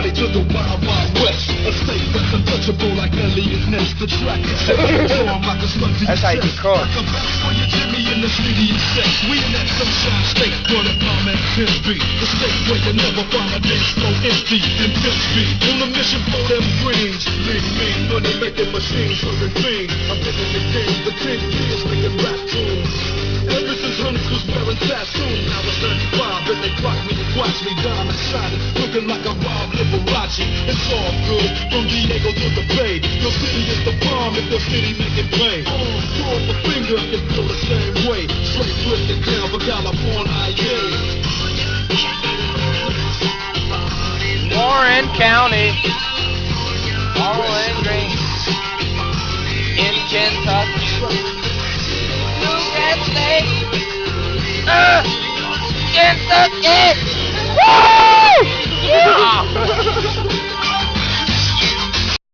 way to the wild, wild west. A state that's untouchable like Elliot Ness. The track is set, form like a slug to your That's how you chest. cook. Like a bounce for your Jimmy in the city of sex. We in that sunshine state where the palm and pimp be. The state where you never find a dance floor empty and pimp speed. On a mission for them greens. Lead me, money making machines serving fiends. I've been in the game for 10 years making rap tunes. Ever since Hunters was wearing Sassoon. Now it's 35 and they clock me and watch me diamond shining. Looking like a Rob Liberace. It's all good from Diego to the Bay. Your city is the bomb if your city make it play. Throw up a finger and feel the same way. Straight flip it down for California, yeah. Warren County, Bowling Green, in Kentucky. Look at State, Kentucky.